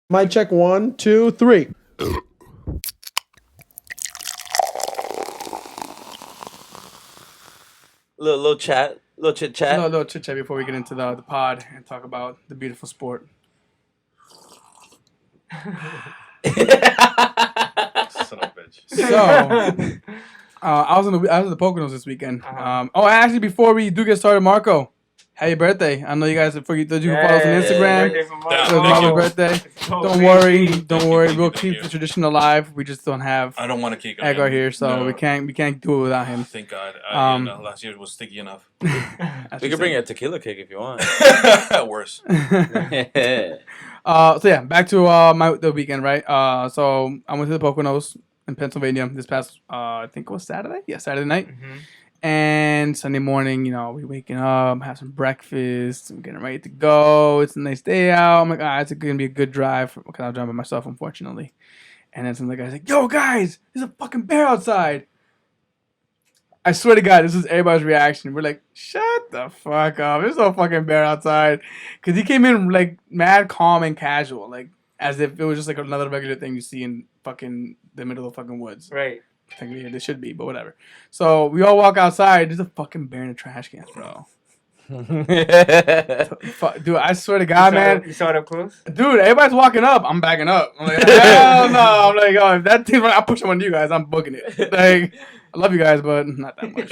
Mic check 1, 2, 3. Little chat, little chit chat. Little chit chat before we get into the pod and talk about the beautiful sport. Son of a bitch. So, I was at the Poconos this weekend. Actually, before we do get started, Marco, happy birthday! I know you guys. Before you can follow us on Instagram. birthday for Marco. It was Marco's birthday. Don't worry. We'll Thank keep you. the tradition alive. We just don't have I don't want a cake. Edgar here, so No. we can't do it without him. Thank God. Last year was sticky enough. We could bring a tequila cake if you want. Worse. So yeah, back to the weekend, right? So I went to the Poconos in Pennsylvania this past I think it was Saturday. Yeah, Saturday night. Mm-hmm. And Sunday morning, we waking up, have some breakfast, I'm getting ready to go. It's a nice day out. I'm like, it's gonna be a good drive because I'm driving by myself, unfortunately. And then some of the guys like, yo guys, there's a fucking bear outside. I swear to God, this is everybody's reaction. We're like, shut the fuck up. There's no fucking bear outside. Because he came in like mad, calm, and casual. Like as if it was just like another regular thing you see in fucking the middle of the fucking woods. Right. Technically, they should be, but whatever. So we all walk outside. There's a fucking bear in the trash cans, bro. Dude, I swear to God, man. You saw it up close? Dude, everybody's walking up. I'm backing up. I'm like, hell no. I'm like, if that team's running, I'll push them on you guys. I'm booking it. Like, I love you guys, but not that much.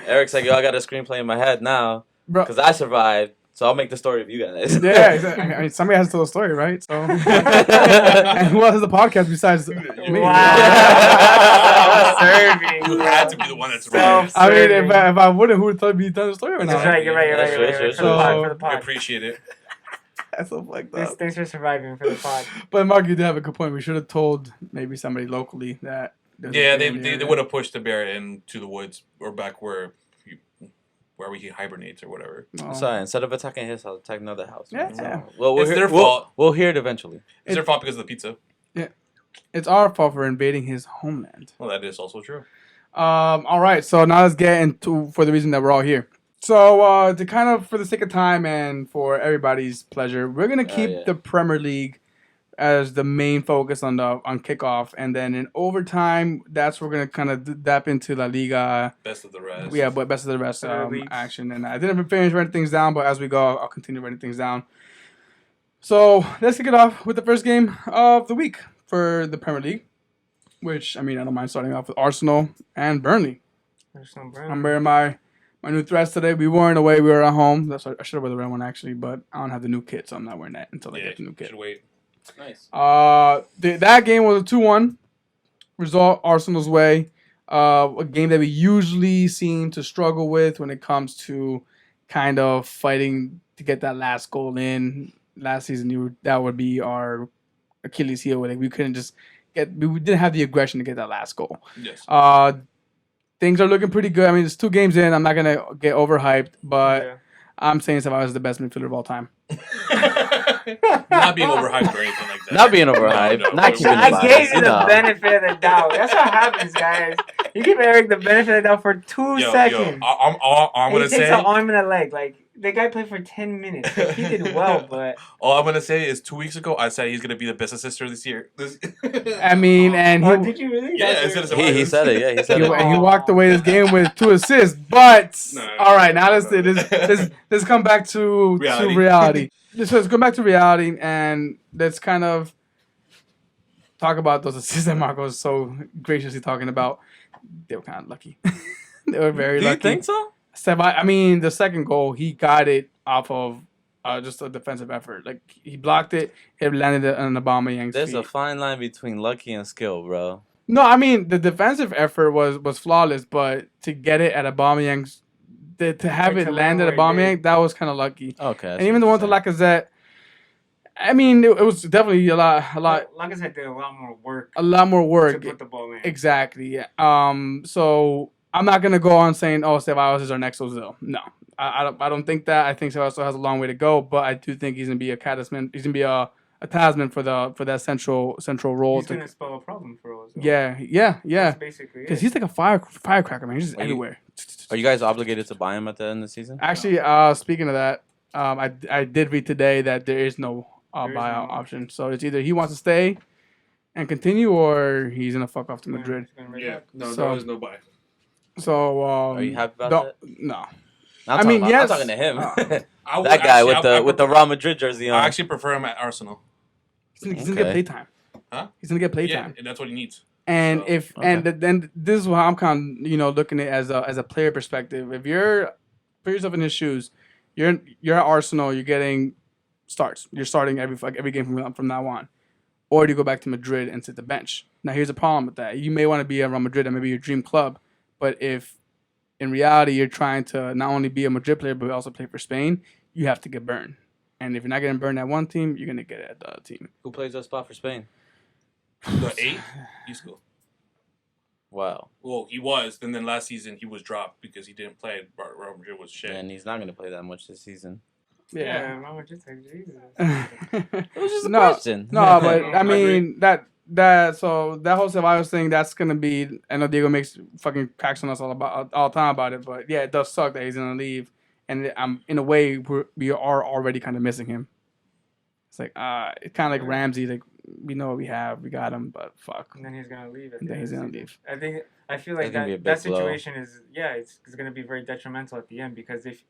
Eric's like, yo, I got a screenplay in my head now Bro. because I survived, so I'll make the story of you guys. Yeah, exactly. I mean, somebody has to tell a story, right? So, and who else has the podcast besides me? Wow. Serving. You had to be the one that's right. I mean, if I wouldn't, who would tell me the story right now? That's right, you're right. Sure. For the We pod. appreciate it. That's so fucked up. Thanks for surviving for the pod. But Mark, you did have a good point. We should have told maybe somebody locally that. Yeah, they would have pushed the bear into the woods or back where he hibernates or whatever. Oh. Sorry, instead of attacking his house, attack another house. Yeah. Well, It's their fault. We'll hear it eventually. It's their fault because of the pizza. It's our fault for invading his homeland. Well, that is also true. All right, so now let's get into for the reason that we're all here. So to kind of for the sake of time and for everybody's pleasure, we're gonna keep the Premier League as the main focus on kickoff, and then in overtime, that's where we're gonna kind of dip into La Liga. Best of the rest. Yeah, but best of the rest Other leagues. action. And I didn't finish writing things down, but as we go, I'll continue writing things down. So let's kick it off with the first game of the week for the Premier League, which I mean I don't mind starting off with Arsenal and Burnley. I'm wearing my new threads today. We weren't away; we were at home. I should have worn the red one actually, but I don't have the new kit, so I'm not wearing that until I get the new kit. Should wait. Nice. That game was a 2-1 result Arsenal's way. A game that we usually seem to struggle with when it comes to kind of fighting to get that last goal in. Last season, that would be our Achilles heel. Like we couldn't just we didn't have the aggression to get that last goal. Yes. Things are looking pretty good. I mean, it's 2 games in. I'm not gonna get overhyped, but I'm saying Ceballos is the best midfielder of all time. Not being overhyped or anything like that. Not being overhyped. No. Not keeping I the gave you bias. the benefit of the doubt. That's what happens, guys. You give Erik the benefit of the doubt for 2 seconds. I'm He gonna takes say. an arm and a leg. Like, the guy played for 10 minutes. He did well, but... All I'm gonna say is 2 weeks ago I said he's gonna be the best assister this year. I mean, and Oh, did you really? Yeah, That's it's your- gonna- He said it. Yeah, he said it. he walked away this game with 2 assists. But all right, now let's come back to reality. Let's go back to reality and let's kind of talk about those assists that Marco was so graciously talking about. They were kind of lucky. They were very Do lucky. you think so? I mean, the second goal, he got it off of just a defensive effort. Like, he blocked it, it landed on Aubameyang's There's feet. a fine line between lucky and skill, bro. No, I mean, the defensive effort was flawless, but to get it at Aubameyang's, to have it land at Aubameyang, that was kind of lucky. Okay. And even the one to Lacazette, I mean, it was definitely a lot. Like I said, did a lot more work A lot more work. to put the ball in. Exactly. Yeah. So I'm not gonna go on saying, "Oh, Ceballos is our next Ozil." No, I don't think that. I think Ceballos still has a long way to go, but I do think he's gonna be a talisman. He's gonna be a talisman for that central role. He's going to spell a problem for us. Yeah. That's basically it. Because he's like a firecracker, man. He's just everywhere. Are you guys obligated to buy him at the end of the season? Actually, speaking of that, I did read today that there is no There is buyout no option. So it's either he wants to stay and continue, or he's gonna fuck off to Madrid. Yeah, no, So- there was no buy. So Are you happy about that? No. I'm mean, talking yes. I'm talking to him. I would That guy actually- with the Real Madrid jersey on. I actually prefer him at Arsenal. He's gonna get Okay. playtime. Huh? He's gonna get Yeah, playtime. and that's what he needs. And So, if okay. and then this is how I'm kind of looking at it as a player perspective. If you're put yourself in his shoes, you're at Arsenal, you're getting starts. You're starting every game from now on, or do you go back to Madrid and sit the bench? Now here's the problem with that. You may want to be at Real Madrid, and maybe your dream club, but if in reality you're trying to not only be a Madrid player but also play for Spain, you have to get burned. And if you're not getting burned at one team, you're gonna get it at the other team. Who plays that spot for Spain? The 8, he's cool. Wow. Well, he was. Then last season he was dropped because he didn't play. Real Madrid was shit. And he's not going to play that much this season. Yeah, Mama just like Jesus. It was just a No, question. No, but I I agree. mean that whole Ceballos thing, that's gonna be. I know Diego makes fucking cracks on us all the time about it, but yeah, it does suck that he's gonna leave, and in a way we are already kind of missing him. It's like it's kind of like Ramsey. Like we know what we have, we got him, but fuck. And then he's gonna leave. And then he's gonna leave. I feel That's like gonna be a that big blow. situation is it's gonna be very detrimental at the end because if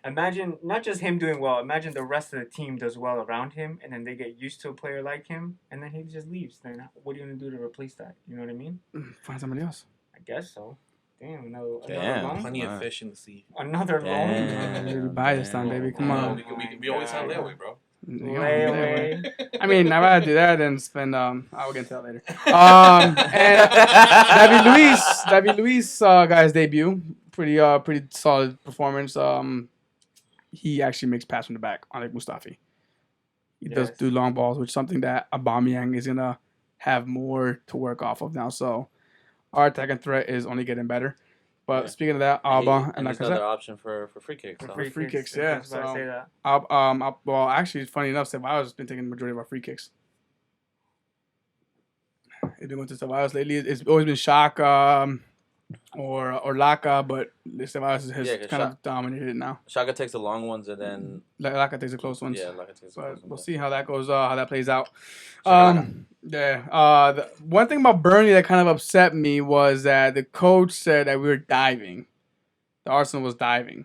imagine not just him doing well, imagine the rest of the team does well around him, and then they get used to a player like him, and then he just leaves. Then what are you gonna do to replace that? You know what I mean? Find somebody else. I guess so. Damn, another Damn. loan. Plenty of Wow. fish in the sea. Another Damn. Maybe buy this time, baby. Come on. We always had layaway, bro. Layaway. I mean, I'd rather do that than spend. I will get to that later. And David Luiz got his debut. Pretty solid performance. He actually makes pass from the back on like Mustafi. He does Yes. do long balls, which is something that Aubameyang is gonna have more to work off of now. So our attacking threat is only getting better. But Yeah. speaking of that, Alba and like he's I another said, option for free kicks. For So. free kicks, I yeah, was about to so- say that. well, actually, it's funny enough, Ceballos has been taking the majority of our free kicks. He's been going to Ceballos lately. It's always been Shock or Laka, but Ceballos has Yeah, 'cause kind Shaq- of dominated it now. Shaka takes the long ones and then Laka takes the close ones. yeah, like it takes the close But ones. we'll see how that goes, how that plays out. Shaka. The one thing about Burnley that kind of upset me was that the coach said that we were diving. The Arsenal was diving,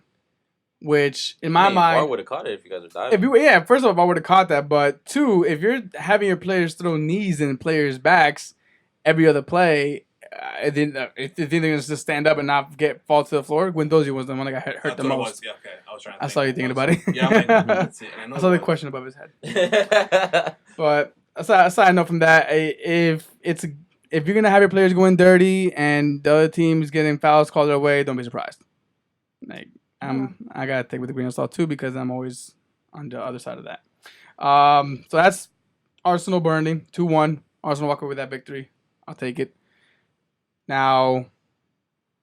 which in my VAR mind, would have caught it if you guys were diving. if you yeah, first of all, I would have caught that. But two, if you're having your players throw knees in players' backs every other play, if they're gonna just stand up and not fall to the floor, Guendouzi was the one that got hurt That's the what it most. was. Yeah, okay. I was trying to I think saw you what thinking was. about it. Yeah, I'm like, that's it. And I know I saw it the was. question above his head. But aside note from that, if you're gonna have your players going dirty and the other team's getting fouls called their way, don't be surprised. Like I gotta take with a grain of salt too because I'm always on the other side of that. So that's Arsenal Burnley 2-1. Arsenal walk away with that victory. I'll take it. Now,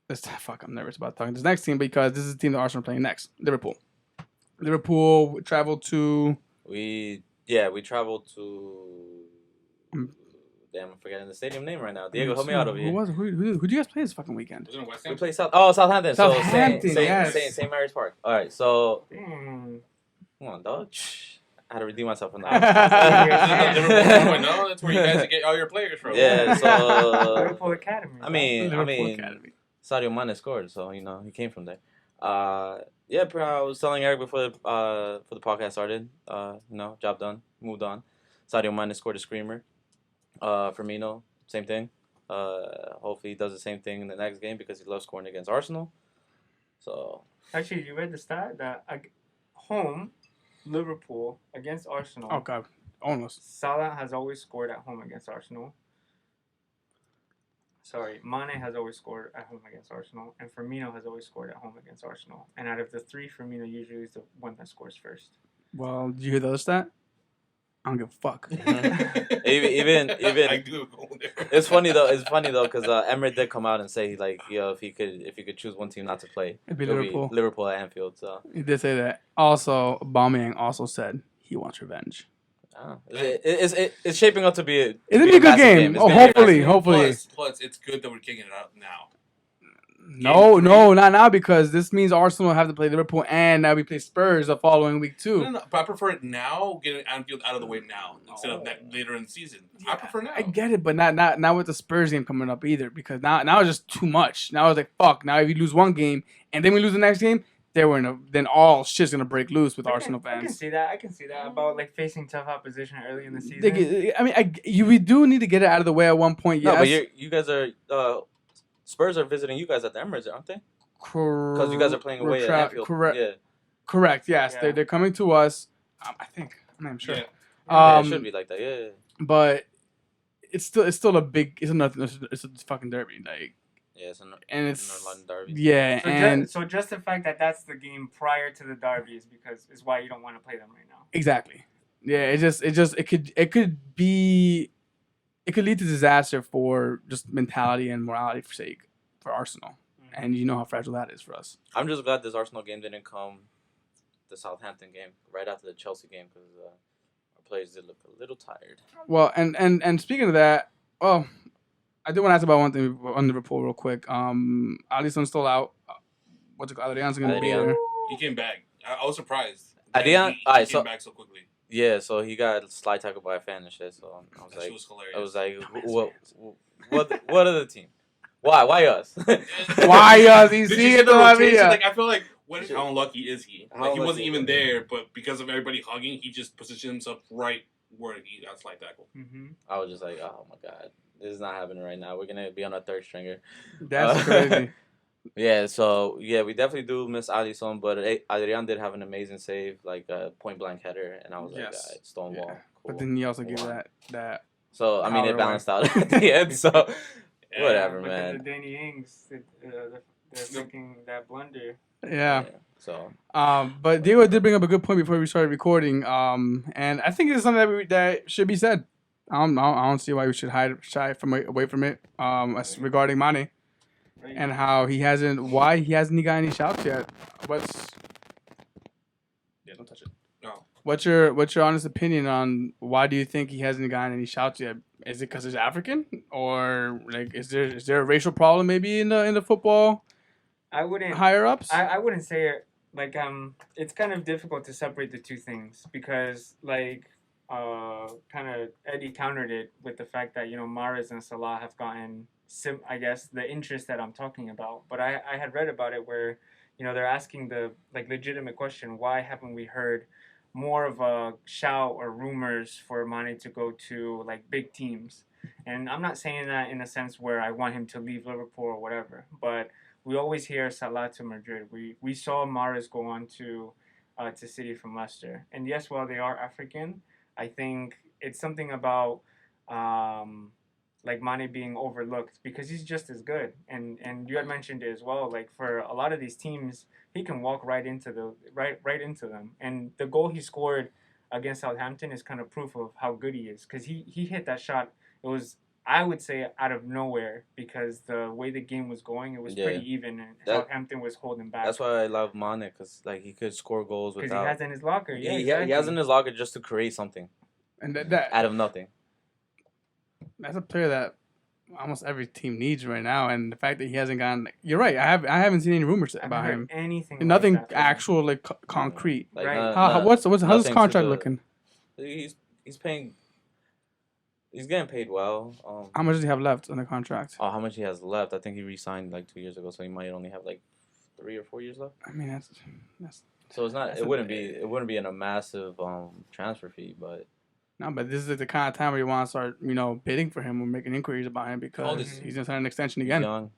I'm nervous about talking this next team because this is the team that Arsenal are playing next. Liverpool. Liverpool traveled to. we traveled to. Damn, I'm forgetting the stadium name right now. Diego, help me out over here. Who'd you guys play this fucking weekend? Was it in West We Ham? play Southampton. Southampton, So yes. St. Mary's Park. All right, so Damn. come on, dog. I had to redeem myself from Yeah. that. Liverpool 2.0, that's where you guys get all your players from. Yeah, so Liverpool Academy. I mean, Liverpool Academy. Sadio Mane scored, so he came from there. I was telling Erik before the podcast started. Job done, moved on. Sadio Mane scored a screamer. Firmino, same thing. Hopefully he does the same thing in the next game because he loves scoring against Arsenal. So Actually, you read the stat that home Liverpool against Arsenal. Oh god, almost. Salah has always scored at home against Arsenal. Sorry, Mane has always scored at home against Arsenal, and Firmino has always scored at home against Arsenal. And out of the three, Firmino usually is the one that scores first. Well, did you hear the other stat? I don't give a fuck. even I do go there. it's funny though because Emery did come out and say like if he could choose one team not to play, It'd be it would Liverpool. Liverpool at Anfield. So He did say that. Also, Aubameyang also said he wants revenge. it's shaping up to be It'll be a good massive game. It's Oh, gonna be a hopefully, massive game. hopefully. Plus, it's good that we're kicking it out now. No, not now because this means Arsenal have to play Liverpool and now we play Spurs the following week too. No, but I prefer it now, getting Anfield out of the way now instead of later in the season. I prefer now. I get it, but not with the Spurs game coming up either because now it's just too much. Now it's like fuck. Now if you lose one game and then we lose the next game, then all shit's gonna break loose with Arsenal fans. I can see that about like facing tough opposition early in the season. We do need to get it out of the way at one point. Yes. No, but you guys are Spurs are visiting you guys at the Emirates, aren't they? Because you guys are playing away at Anfield. Correct. Yeah. Correct. Yes, Yeah. they're coming to us. I think. I'm not even sure. Yeah. Yeah, it should be like that. Yeah. But it's still a big. It's a fucking derby. Like. Yeah, And North it's London derby. yeah, and so just the fact that that's the game prior to the derby is why you don't want to play them right now. exactly. Yeah, it could lead to disaster for just mentality and morality for sake for Arsenal, and you know how fragile that is for us. I'm just glad this Arsenal game didn't come the Southampton game right after the Chelsea game because our players did look a little tired. Well, and speaking of that, I do want to ask about one thing on Liverpool real quick. Alisson's still out. What's it called? Adrian's going to be there. He came back. I was surprised. Adrian, he came back so quickly. Yeah, so he got slide tackled by a fan and shit. So I was That shit was hilarious. I was like, what other team? Why us? Why us? You Did see you it, the though, rotation? yeah. Like I feel like how unlucky is he? How Like he wasn't unlucky even is there, but because of everybody hugging, he just positioned himself right where he got slide tackle. Mm-hmm. I was just like, oh my god, this is not happening right now. We're gonna be on a third stringer. That's crazy. Yeah, so yeah, we definitely do miss Alisson, but Adrian did have an amazing save, like a point blank header, and I was like, Yes. stonewall. Yeah. Cool. But then he also gave that. So I mean, power it balanced out at the end. So whatever, But man. then the Danny Ings, they're making that blunder. Yeah. So But Diego did bring up a good point before we started recording. And I think it's something that should be said. I don't see why we should shy away from it. As regarding Mane Right? and how he hasn't got any shouts yet. Yeah, don't touch it. No. What's your honest opinion on why do you think he hasn't gotten any shouts yet? Is it because he's African, or like is there a racial problem maybe in the football I wouldn't. higher ups? I wouldn't say it like it's kind of difficult to separate the two things because like kind of Eddie countered it with the fact that Mahrez and Salah have gotten I guess the interest that I'm talking about, but I had read about it where they're asking the like legitimate question, why haven't we heard more of a shout or rumors for Mane to go to like big teams? And I'm not saying that in a sense where I want him to leave Liverpool or whatever, but we always hear Salah to Madrid. We saw Mahrez go on to City from Leicester. And yes, while they are African, I think it's something about like Mane being overlooked because he's just as good. And you had mentioned it as well. Like for a lot of these teams, he can walk right into them. And the goal he scored against Southampton is kind of proof of how good he is because he hit that shot. It was, I would say, out of nowhere because the way the game was going, it was pretty even, and Southampton was holding back. That's why I love Mane because like he could score goals because without. he has in his locker. Yeah, He has in his locker just to create something And that out of nothing. that's a player that almost every team needs right now. And the fact that he hasn't gotten, you're right. I haven't seen any rumors about him. Anything? Nothing like that. actual like concrete. Like, Right. How's his nothing contract to the- looking? He's paying. He's getting paid well. How much does he have left on the contract? Oh, how much he has left? I think he re-signed like 2 years ago, so he might only have like 3 or 4 years left. I mean that's So it's not. That's It wouldn't be in a massive transfer fee, but no, but this is the kind of time where you want to start, bidding for him or making inquiries about him old because is he? he's gonna sign an extension he's again. young,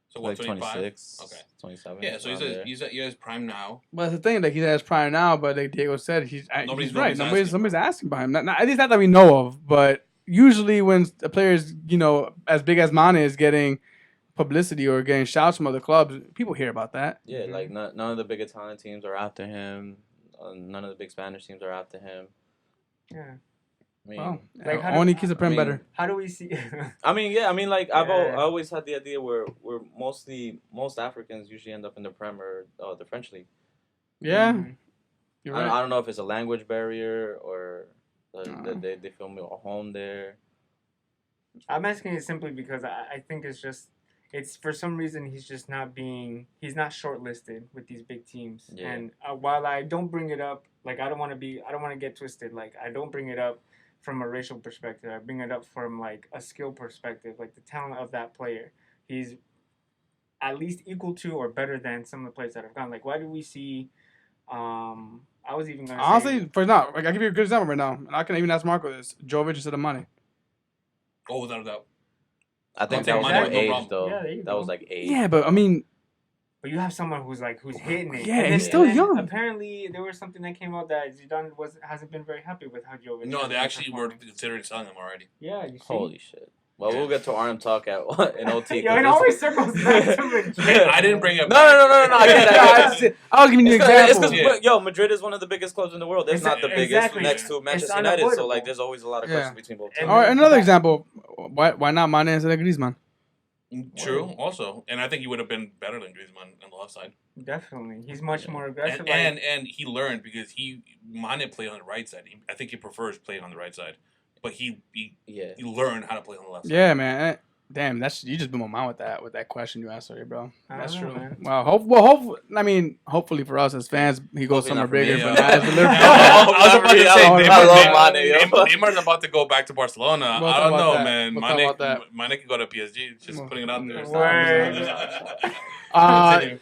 So what? like 25. 26, Okay. 27. Yeah. So around there. he's at his prime now. But that's the thing, like he's at his prime now, but like Diego said, he's right. Nobody's Nobody's asking about him. Not, at least not that we know of. But usually when a player is, as big as Mane is getting publicity or getting shouts from other clubs, people hear about that. Yeah, like none of the big Italian teams are after him. None of the big Spanish teams are after him. Yeah. I mean, Well, Like, how do- only keeps the prem I mean, better. How do we see? like I Yeah. always had the idea where most Africans usually end up in the Prem or the French league. Yeah, Mhm. you're I right. don't know if it's a language barrier or they feel more home there. I'm asking it simply because I think it's just it's for some reason he's just not shortlisted with these big teams. Yeah. And while I don't bring it up, like I don't want to get twisted. Like I don't bring it up from a racial perspective. I bring it up from like a skill perspective, like the talent of that player. He's at least equal to or better than some of the players that have gone. Like why do we see? I was even gonna Honestly, say, for now, like, I'll give you a good example right now. And I can even ask Marco this. Jovic instead of Mane. Oh, without a doubt. I think I'll that was take more Mane, no age problem. though. Yeah, there you That go. was like age. Yeah, but I mean, but you have someone who's hitting it. Yeah, And he's still then young. Apparently, there was something that came out that Zidane hasn't been very happy with how Jovic. No, has they been actually were performing. considering selling him already. Yeah, you see. Holy shit. Well, we'll get to Arnhem talk at in OT. Yo, it always circles back to Madrid. I didn't bring up. No. I get it. I was giving you an It's example. because yo, Madrid is one of the biggest clubs in the world. It's not the biggest Exactly. next to Manchester It's United. So unavoidable. like, there's always a lot of questions between both teams. All right, another example. Why not Mane instead of Griezmann? True, also, and I think he would have been better than Griezmann on the left side. Definitely, he's much more aggressive. And he learned because Mane played on the right side. I think he prefers playing on the right side, but he learned how to play on the left side. Yeah, man. Damn, you just blew my mind with that question you asked earlier, bro. I That's don't know, true. man. Well, hopefully for us as fans, he goes Hopefully somewhere not for me, bigger. yeah. But not as the Liverpool. I was about to say, I love Mane, yo. Neymar's about to go back to Barcelona. We'll I talk don't about know, that. man. We'll talk about that. Mane could go to PSG. Just putting it out there. Word. Uh, Continue.